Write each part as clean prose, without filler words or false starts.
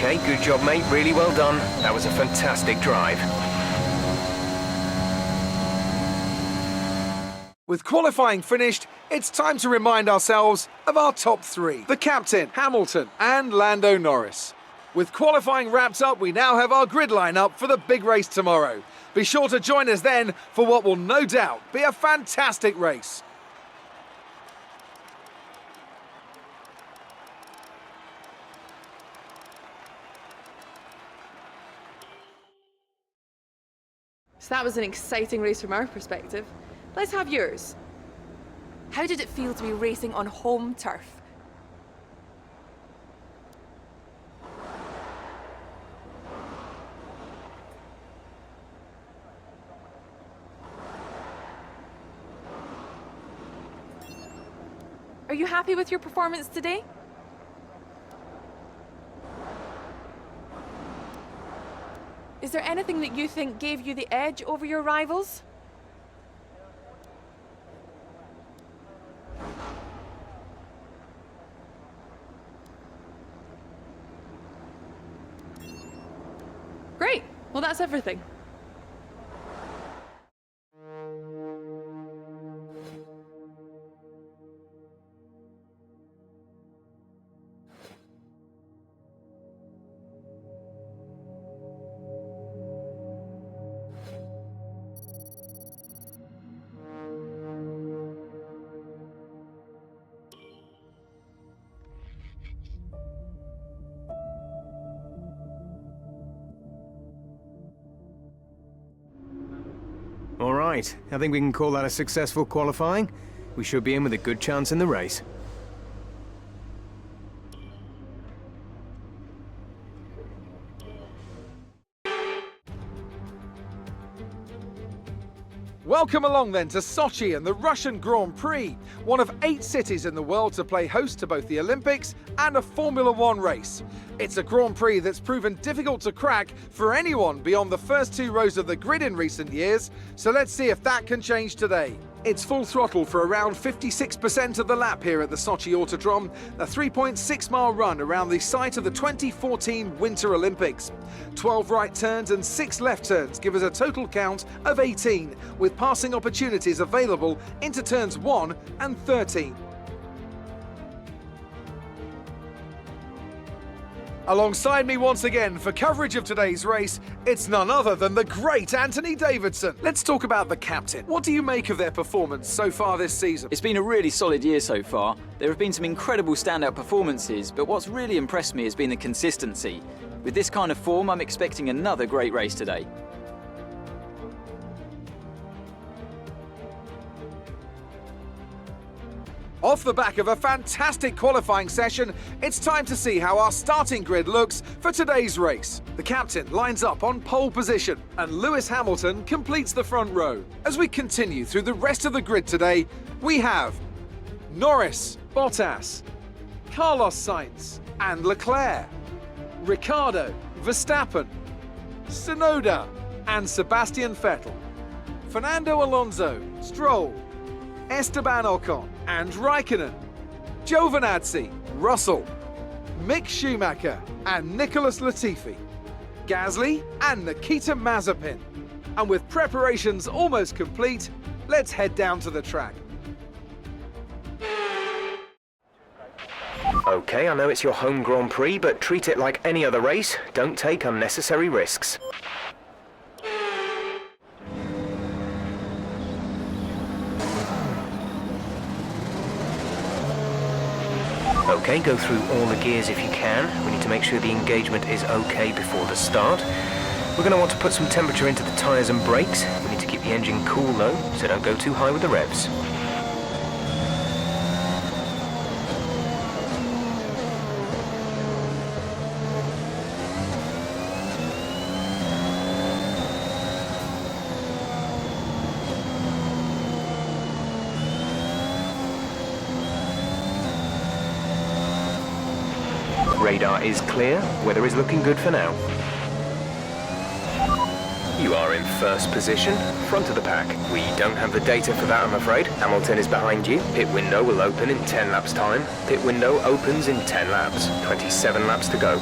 Okay, good job, mate. Really well done. That was a fantastic drive. With qualifying finished, it's time to remind ourselves of our top three. The captain, Hamilton, and Lando Norris. With qualifying wrapped up, we now have our grid lineup for the big race tomorrow. Be sure to join us then for what will no doubt be a fantastic race. So that was an exciting race from our perspective. Let's have yours. How did it feel to be racing on home turf? Are you happy with your performance today? Is there anything that you think gave you the edge over your rivals? Great. Well, that's everything. All right, I think we can call that a successful qualifying. We should be in with a good chance in the race. Welcome along then to Sochi and the Russian Grand Prix, one of 8 cities in the world to play host to both the Olympics and a Formula One race. It's a Grand Prix that's proven difficult to crack for anyone beyond the first 2 rows of the grid in recent years, so let's see if that can change today. It's full throttle for around 56% of the lap here at the Sochi Autodrome, a 3.6-mile run around the site of the 2014 Winter Olympics. 12 right turns and 6 left turns give us a total count of 18, with passing opportunities available into turns 1 and 13. Alongside me once again for coverage of today's race, it's none other than the great Anthony Davidson. Let's talk about the captain. What do you make of their performance so far this season? It's been a really solid year so far. There have been some incredible standout performances, but what's really impressed me has been the consistency. With this kind of form, I'm expecting another great race today. Off the back of a fantastic qualifying session, it's time to see how our starting grid looks for today's race. The captain lines up on pole position, and Lewis Hamilton completes the front row. As we continue through the rest of the grid today, we have Norris, Bottas, Carlos Sainz and Leclerc, Ricciardo, Verstappen, Tsunoda and Sebastian Vettel, Fernando Alonso, Stroll, Esteban Ocon and Raikkonen, Giovinazzi, Russell, Mick Schumacher and Nicholas Latifi, Gasly and Nikita Mazepin. And with preparations almost complete, let's head down to the track. Okay, I know it's your home Grand Prix, but treat it like any other race. Don't take unnecessary risks. Okay, go through all the gears if you can. We need to make sure the engagement is okay before the start. We're going to want to put some temperature into the tyres and brakes. We need to keep the engine cool though, so don't go too high with the revs. Radar is clear, weather is looking good for now. You are in first position, front of the pack. We don't have the data for that, I'm afraid. Hamilton is behind you. Pit window will open in 10 laps time. Pit window opens in 10 laps. 27 laps to go.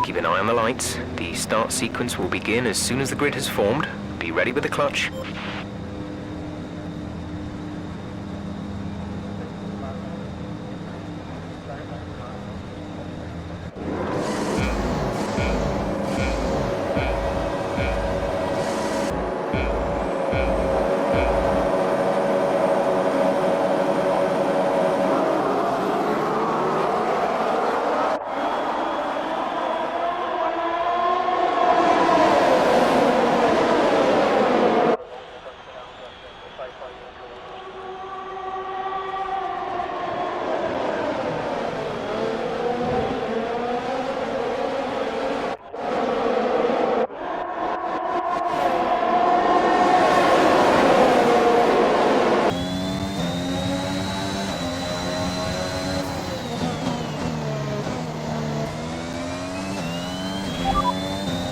Keep an eye on the lights. The start sequence will begin as soon as the grid has formed. Be ready with the clutch.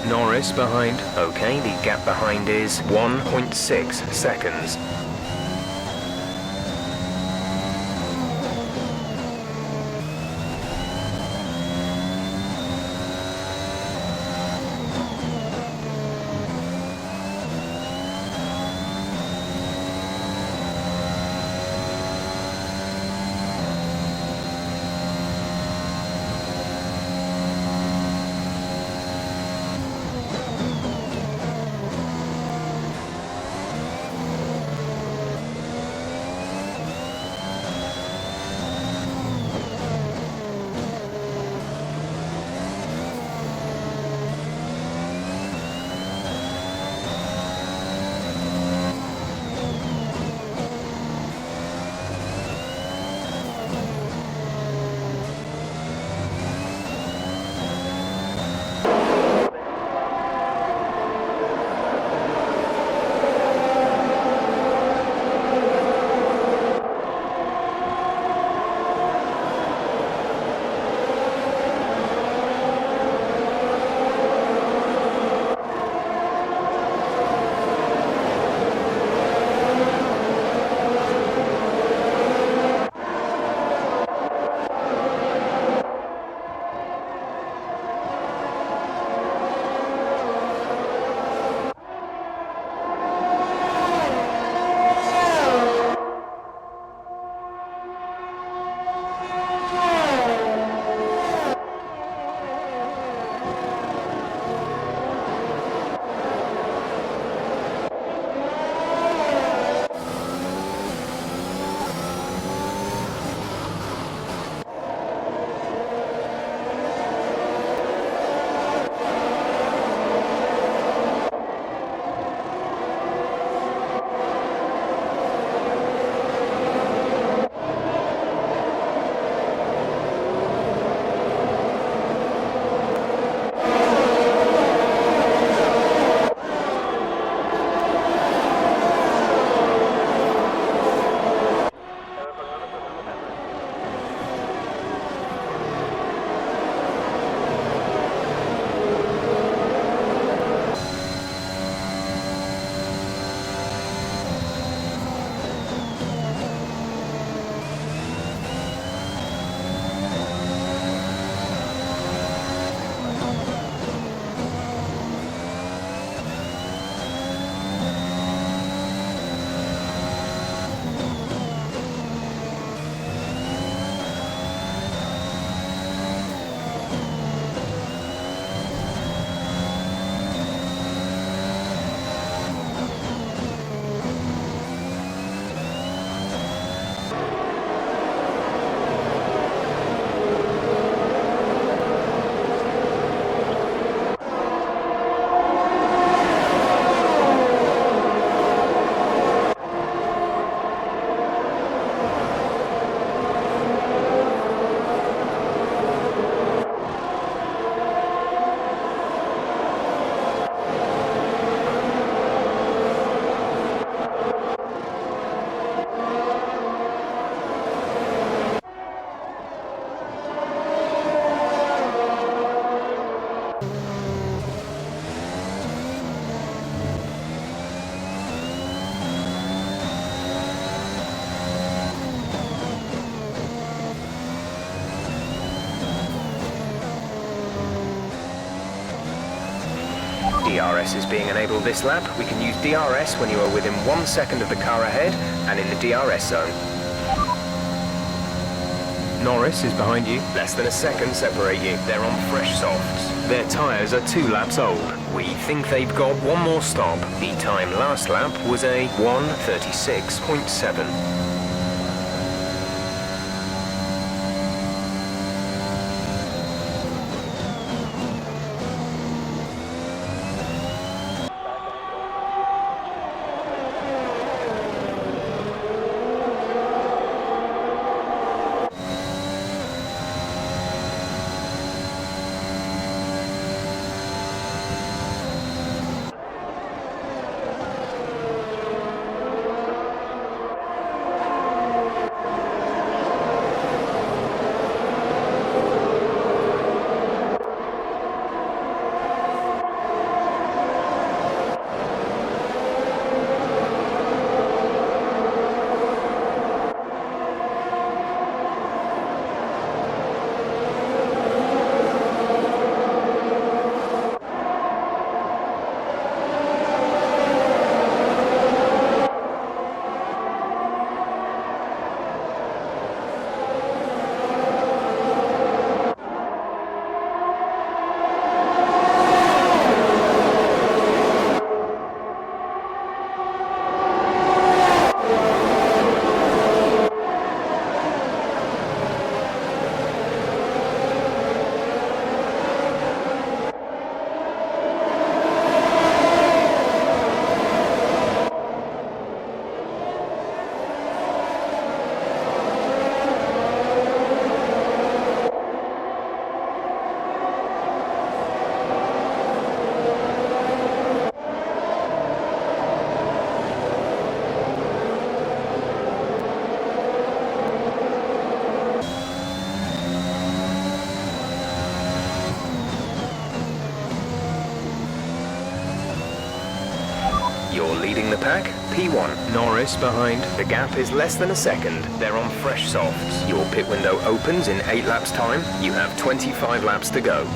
Norris behind. Okay, the gap behind is 1.6 seconds. DRS is being enabled this lap. We can use DRS when you are within 1 second of the car ahead and in the DRS zone. Norris is behind you. Less than a second separate you. They're on fresh softs. Their tyres are 2 laps old. We think they've got one more stop. The time last lap was a 1:36.7. You're leading the pack, P1. Norris behind. The gap is less than a second. They're on fresh softs. Your pit window opens in 8 laps time. You have 25 laps to go.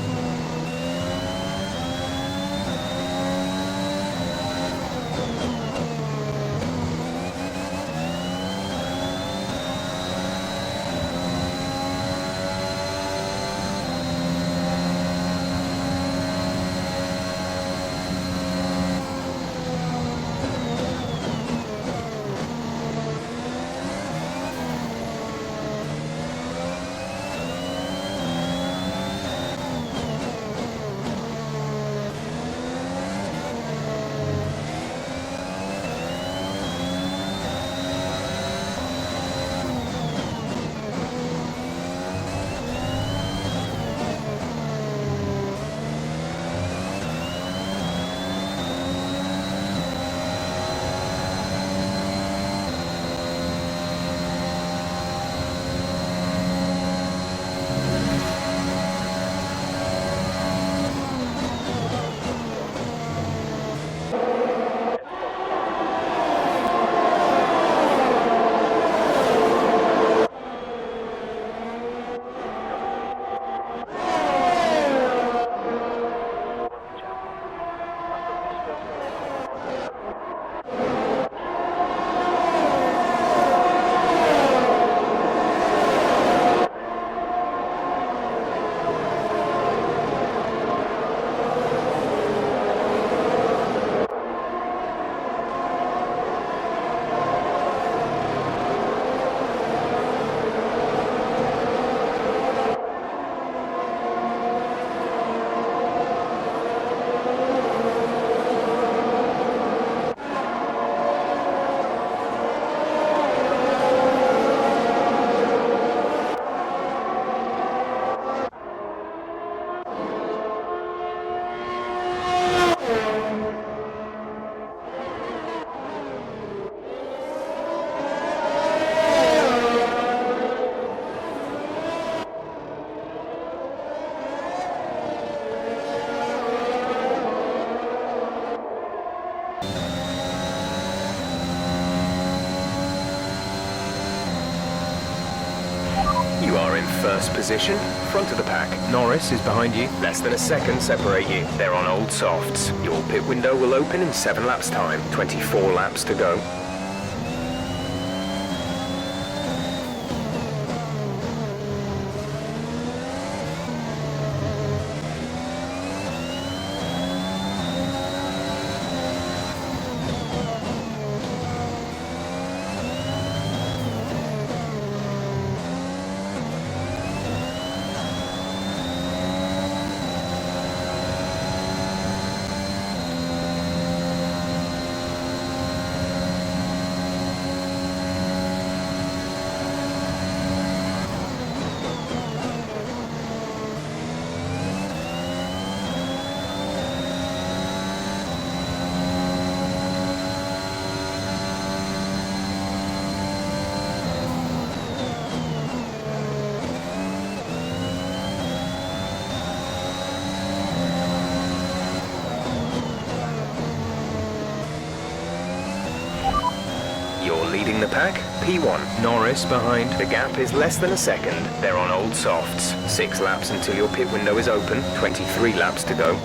First position, front of the pack. Norris is behind you. Less than a second separate you. They're on old softs. Your pit window will open in 7 laps time. 24 laps to go. Leading the pack, P1. Norris behind. The gap is less than a second. They're on old softs. 6 laps until your pit window is open. 23 laps to go.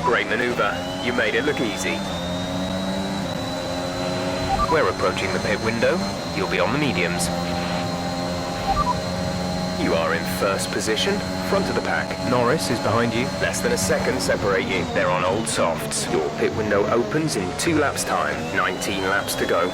Great manoeuvre. You made it look easy. We're approaching the pit window. You'll be on the mediums. You are in first position, front of the pack. Norris is behind you. Less than a second separate you. They're on old softs. Your pit window opens in 2 laps' time. 19 laps to go.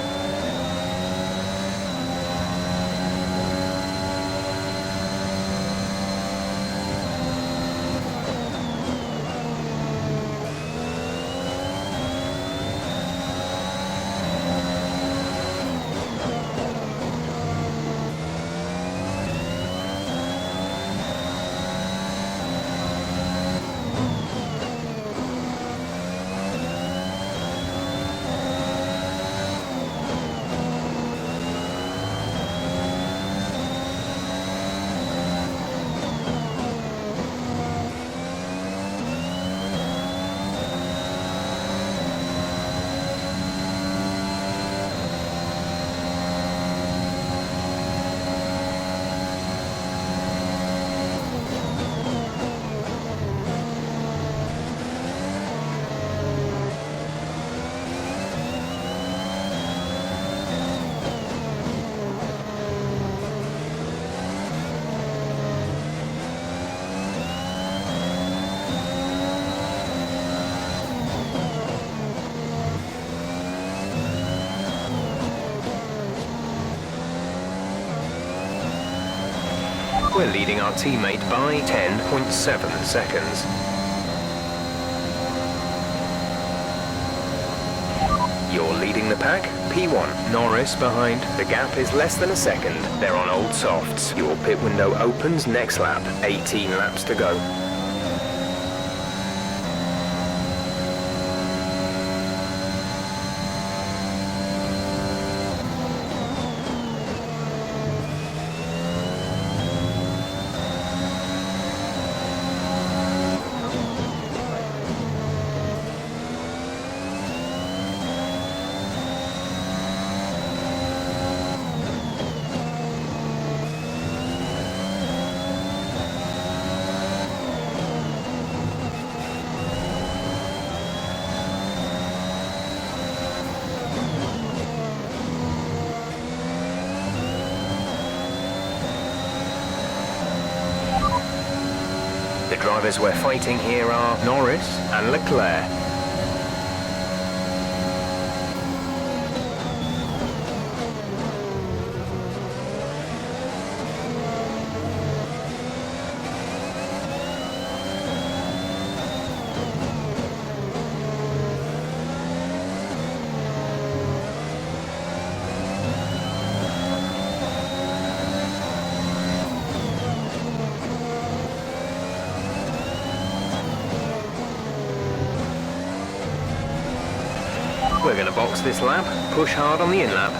We're leading our teammate by 10.7 seconds. You're leading the pack, P1. Norris behind. The gap is less than a second. They're on old softs. Your pit window opens next lap. 18 laps to go. drivers we're fighting here are Norris and Leclerc. We're going to box this lap, push hard on the in-lap.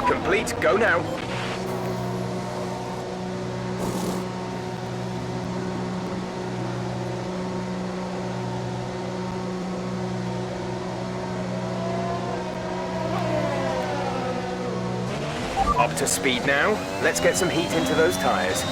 Complete, go now. Up to speed now. Let's get some heat into those tyres.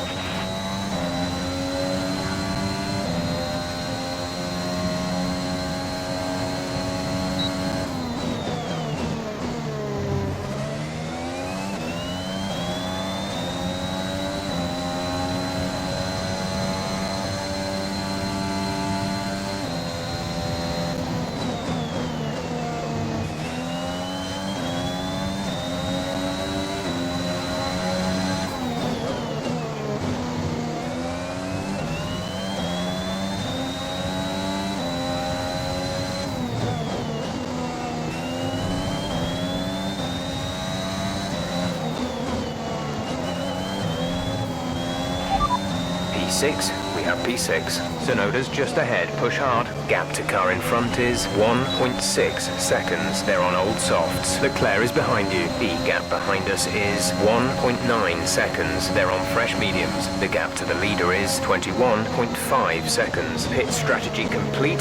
P6, we have P6. Sonoda's just ahead, push hard. Gap to car in front is 1.6 seconds. They're on old softs. Leclerc is behind you. The gap behind us is 1.9 seconds. They're on fresh mediums. The gap to the leader is 21.5 seconds. Pit strategy complete.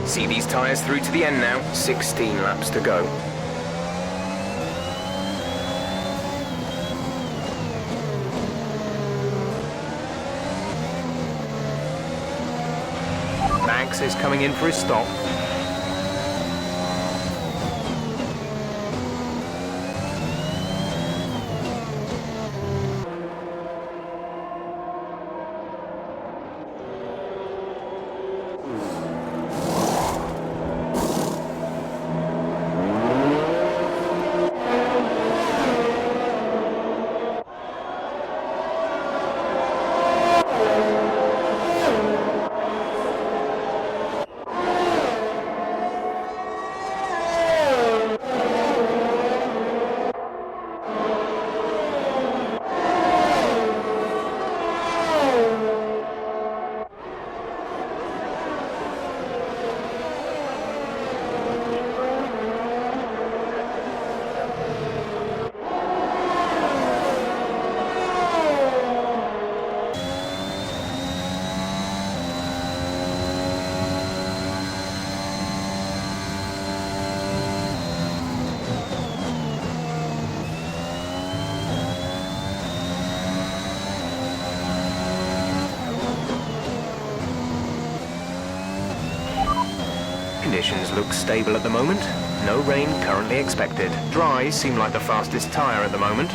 See these tyres through to the end now. 16 laps to go. Max is coming in for his stop. conditions look stable at the moment. No rain currently expected. Dries seem like the fastest tyre at the moment.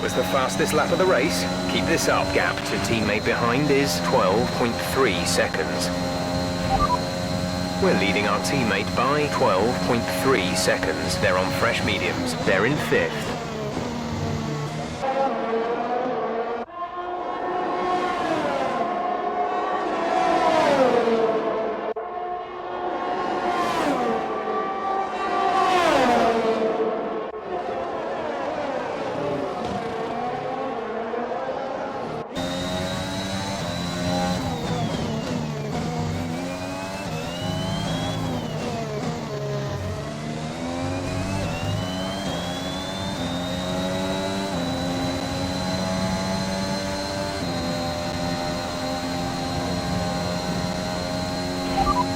That was the fastest lap of the race. Keep this up. Gap to teammate behind is 12.3 seconds. We're leading our teammate by 12.3 seconds. They're on fresh mediums. They're in 5th.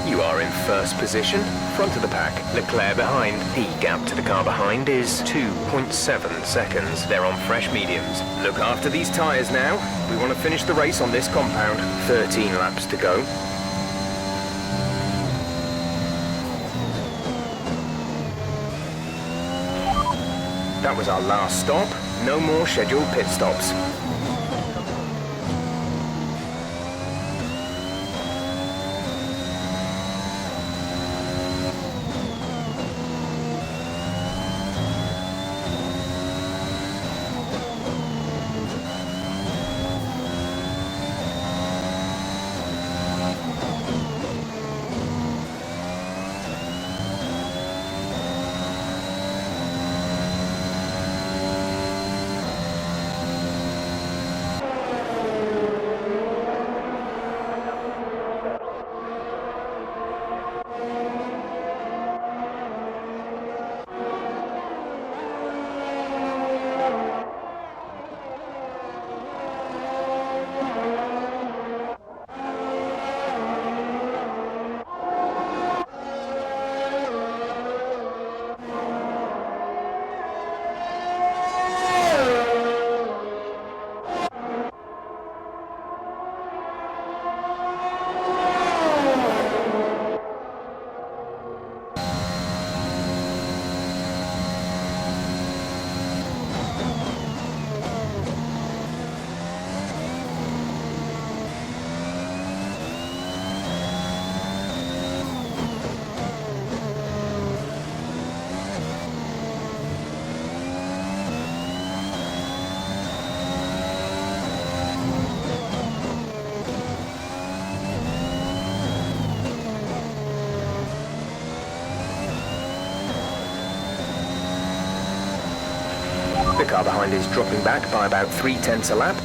You are in first position, front of the pack. Leclerc behind. The gap to the car behind is 2.7 seconds. They're on fresh mediums. Look after these tyres now. We want to finish the race on this compound. 13 laps to go. That was our last stop. No more scheduled pit stops. The car behind is dropping back by about 0.3 a lap.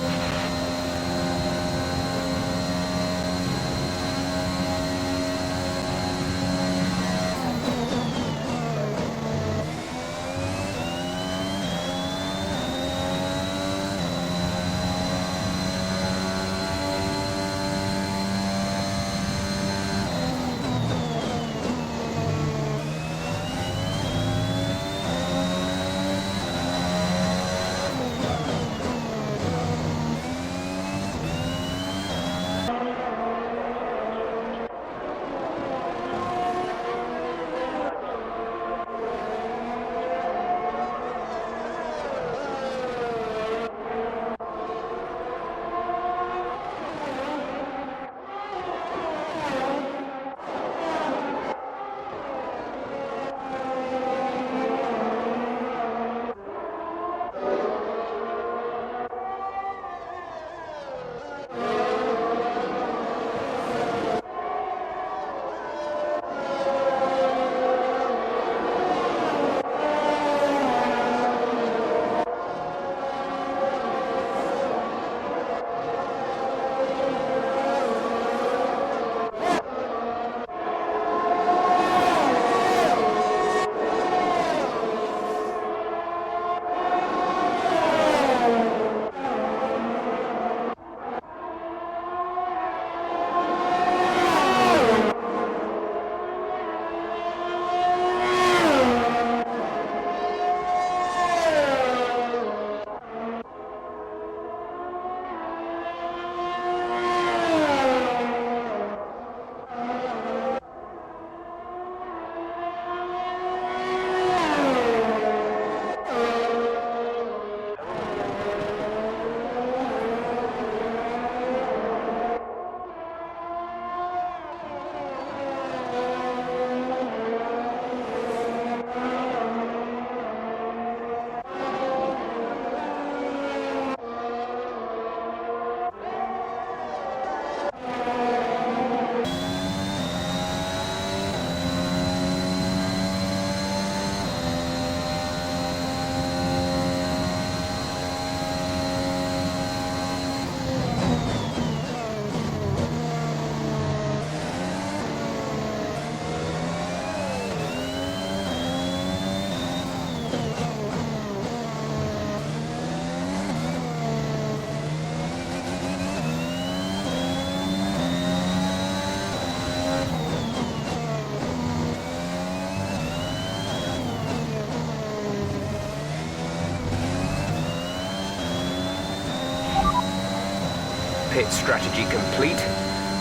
pit strategy complete.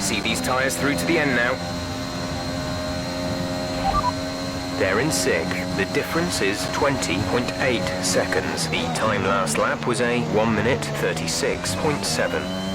See these tyres through to the end now. They're in sig. The difference is 20.8 seconds. The time last lap was a 1 minute 36.7.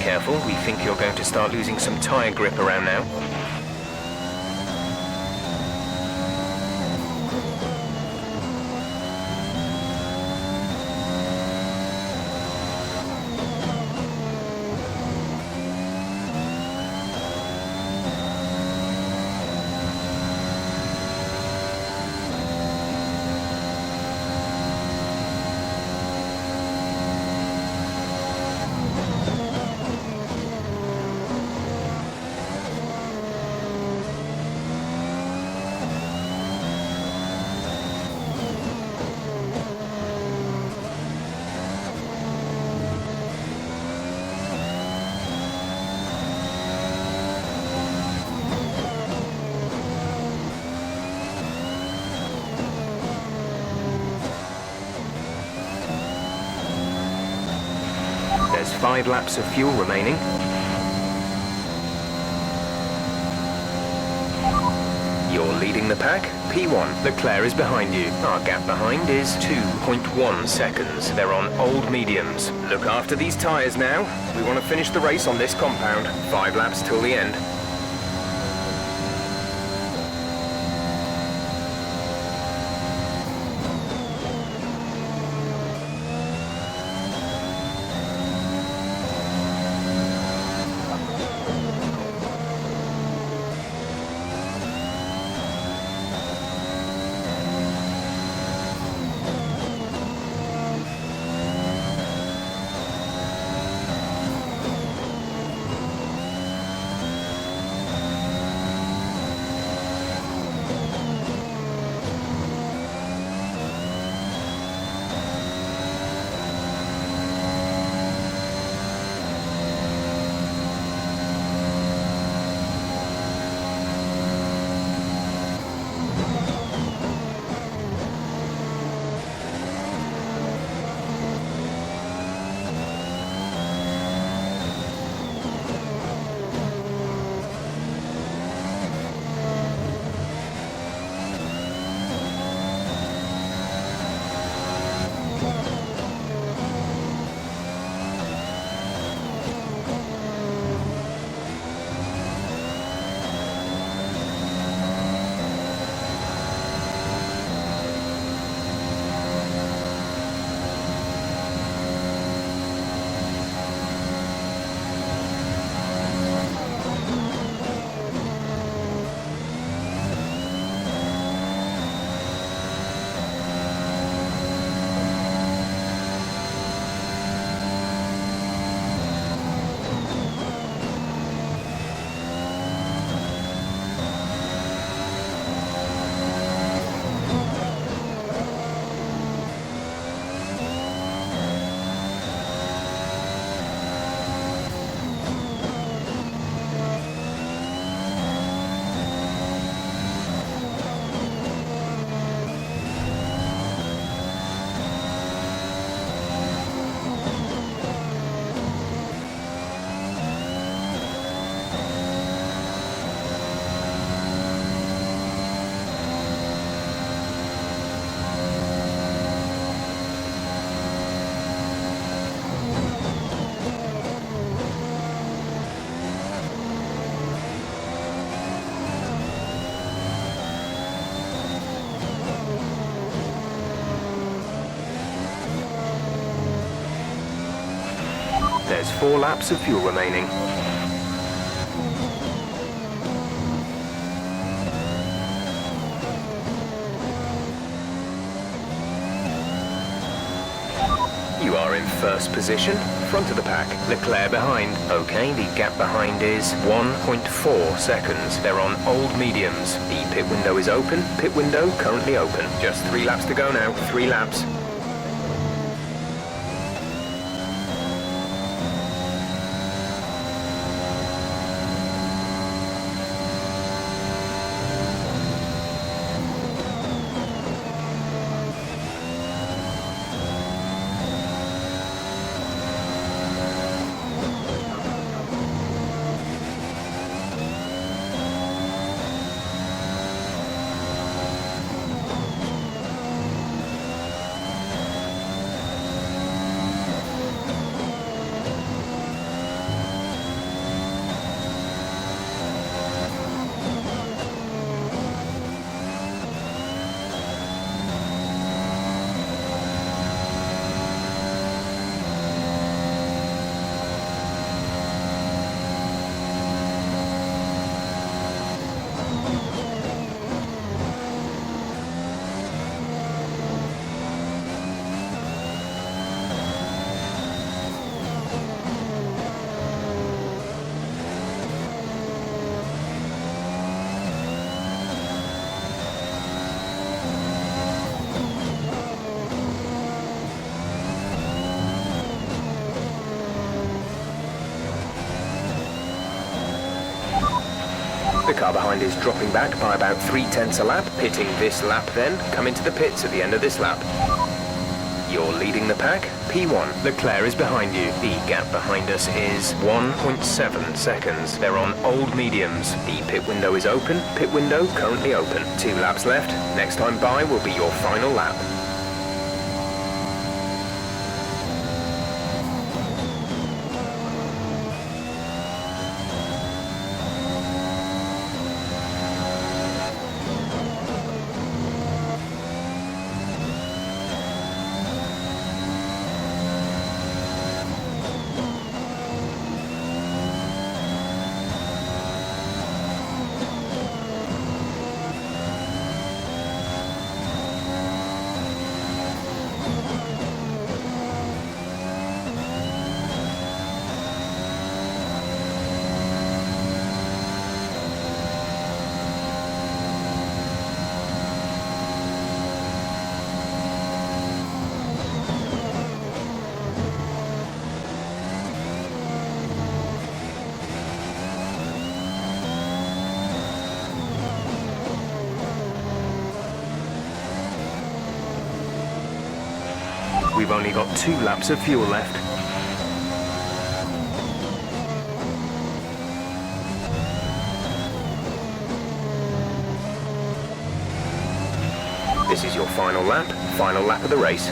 Careful, we think you're going to start losing some tyre grip around now. There's 5 laps of fuel remaining. You're leading the pack. P1, Leclerc is behind you. Our gap behind is 2.1 seconds. They're on old mediums. Look after these tyres now. We want to finish the race on this compound. 5 laps till the end. There's 4 laps of fuel remaining. You are in first position, front of the pack. Leclerc behind. Okay, the gap behind is 1.4 seconds. They're on old mediums. The pit window is open. Pit window currently open. Just 3 laps to go now. 3 laps. The car behind is dropping back by about 3/10 a lap, pitting this lap then, come into the pits at the end of this lap. You're leading the pack, P1. Leclerc is behind you. The gap behind us is 1.7 seconds. They're on old mediums. The pit window is open, pit window currently open. 2 laps left. Next time by will be your final lap. We've only got 2 laps of fuel left. This is your final lap of the race.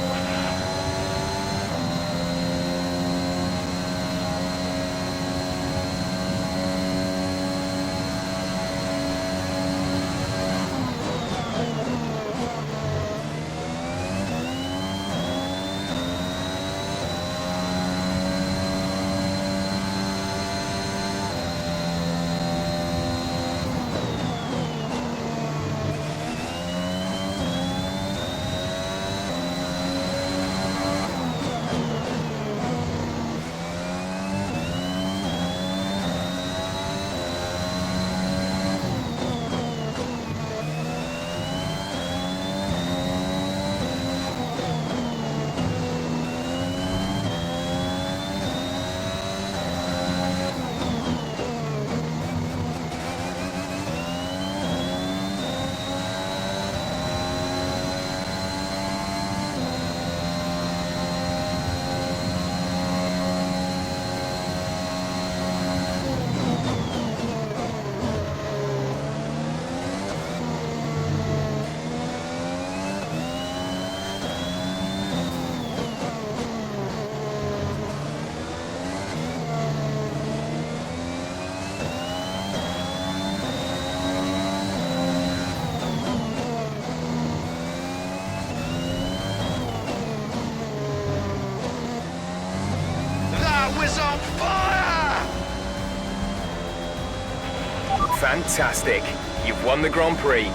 Fantastic. You've won the Grand Prix.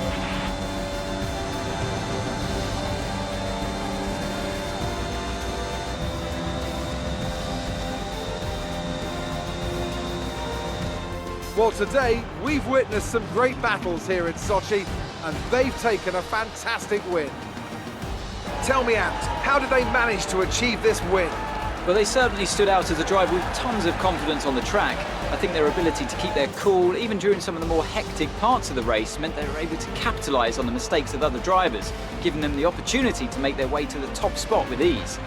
Well, today we've witnessed some great battles here in Sochi, and they've taken a fantastic win. Tell me, Ant, how did they manage to achieve this win? Well, they certainly stood out as a driver with tons of confidence on the track. I think their ability to keep their cool, even during some of the more hectic parts of the race, meant they were able to capitalise on the mistakes of other drivers, giving them the opportunity to make their way to the top spot with ease.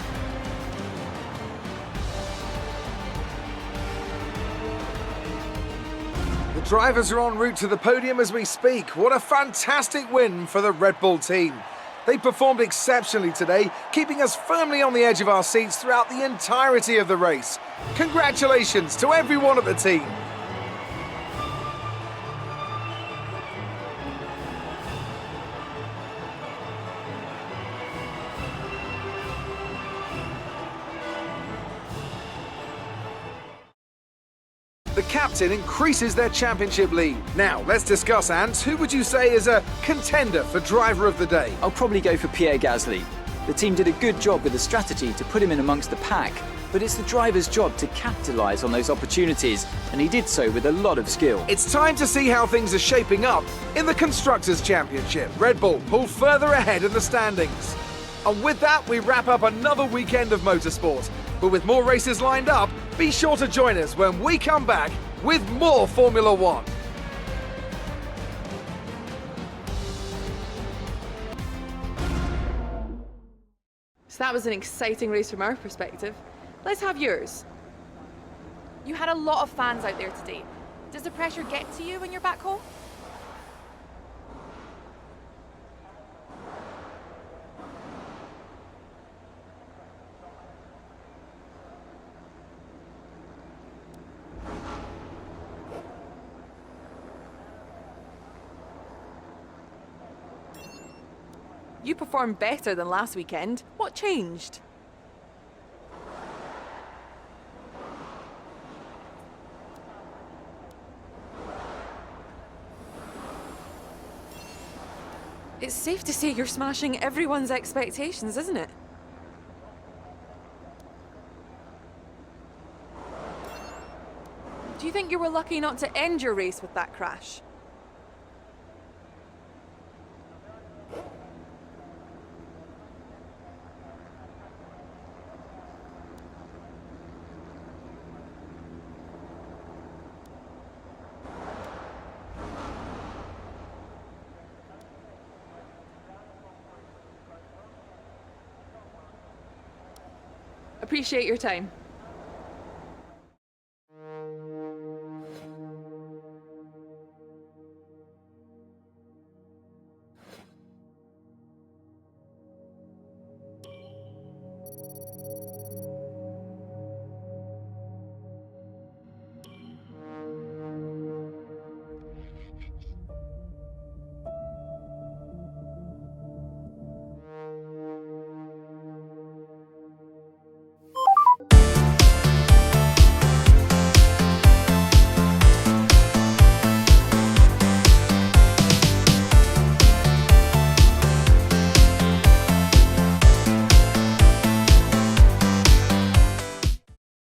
The drivers are en route to the podium as we speak. What a fantastic win for the Red Bull team. They performed exceptionally today, keeping us firmly on the edge of our seats throughout the entirety of the race. Congratulations to everyone at the team. The captain increases their championship lead. Now, let's discuss, Ant. Who would you say is a contender for driver of the day? I'll probably go for Pierre Gasly. The team did a good job with the strategy to put him in amongst the pack, but it's the driver's job to capitalise on those opportunities, and he did so with a lot of skill. It's time to see how things are shaping up in the Constructors' Championship. Red Bull pull further ahead in the standings. And with that, we wrap up another weekend of motorsport. But with more races lined up, be sure to join us when we come back with more Formula One. So that was an exciting race from our perspective. Let's have yours. You had a lot of fans out there today. Does the pressure get to you when you're back home? You performed better than last weekend. What changed? It's safe to say you're smashing everyone's expectations, isn't it? Do you think you were lucky not to end your race with that crash? Appreciate your time.